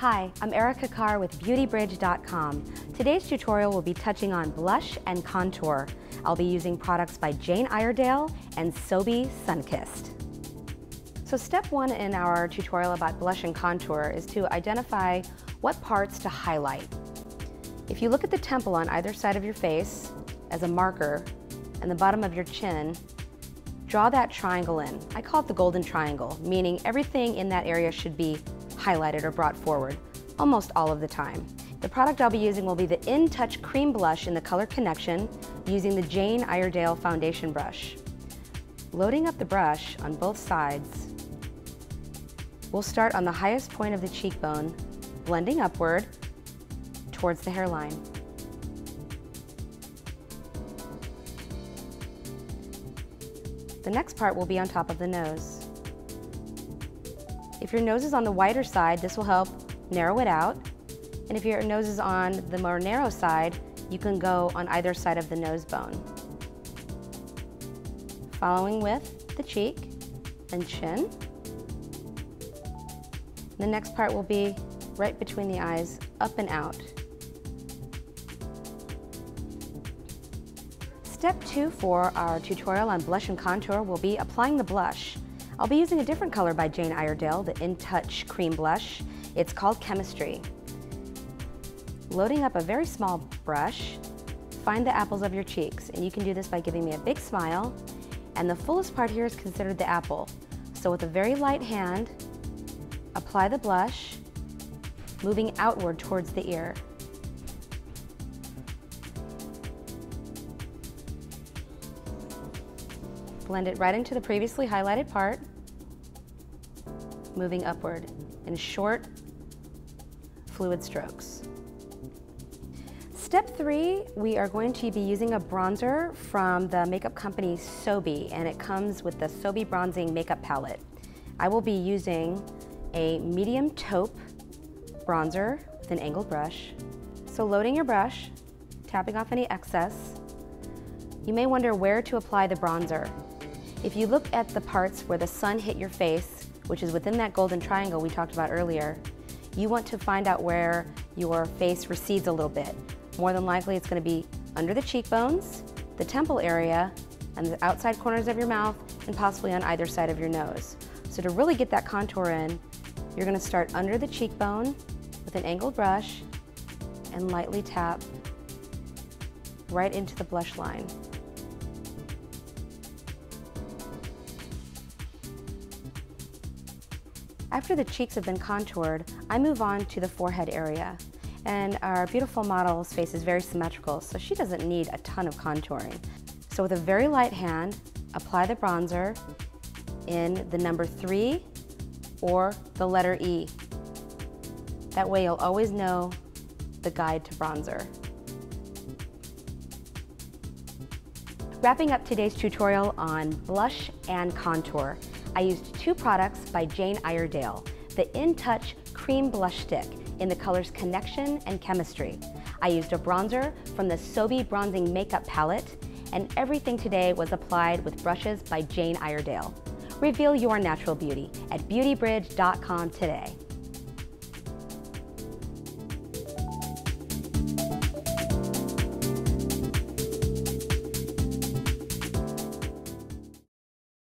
Hi, I'm Erica Carr with BeautyBridge.com. Today's tutorial will be touching on blush and contour. I'll be using products by Jane Iredale and Sobe Sunkissed. So step one in our tutorial about blush and contour is to identify what parts to highlight. If you look at the temple on either side of your face as a marker and the bottom of your chin, draw that triangle in. I call it the golden triangle, meaning everything in that area should be highlighted or brought forward, almost all of the time. The product I'll be using will be the In Touch Cream Blush in the color Connection using the Jane Iredale foundation brush. Loading up the brush on both sides, we'll start on the highest point of the cheekbone, blending upward towards the hairline. The next part will be on top of the nose. If your nose is on the wider side, this will help narrow it out. And if your nose is on the more narrow side, you can go on either side of the nose bone. Following with the cheek and chin. The next part will be right between the eyes, up and out. Step 2 for our tutorial on blush and contour will be applying the blush. I'll be using a different color by Jane Iredale, the In Touch Cream Blush. It's called Chemistry. Loading up a very small brush, find the apples of your cheeks, and you can do this by giving me a big smile, and the fullest part here is considered the apple. So with a very light hand, apply the blush, moving outward towards the ear. Blend it right into the previously highlighted part, moving upward in short, fluid strokes. Step 3, we are going to be using a bronzer from the makeup company Sobe, and it comes with the Sobe Bronzing Makeup Palette. I will be using a medium taupe bronzer with an angled brush. So loading your brush, tapping off any excess. You may wonder where to apply the bronzer. If you look at the parts where the sun hit your face, which is within that golden triangle we talked about earlier, you want to find out where your face recedes a little bit. More than likely it's going to be under the cheekbones, the temple area, and the outside corners of your mouth, and possibly on either side of your nose. So to really get that contour in, you're going to start under the cheekbone with an angled brush and lightly tap right into the blush line. After the cheeks have been contoured, I move on to the forehead area. And our beautiful model's face is very symmetrical, so she doesn't need a ton of contouring. So with a very light hand, apply the bronzer in the number 3 or the letter E. That way you'll always know the guide to bronzer. Wrapping up today's tutorial on blush and contour, I used 2 products by Jane Iredale, the In Touch Cream Blush Stick in the colors Connection and Chemistry. I used a bronzer from the Sobe Bronzing Makeup Palette, and everything today was applied with brushes by Jane Iredale. Reveal your natural beauty at BeautyBridge.com today.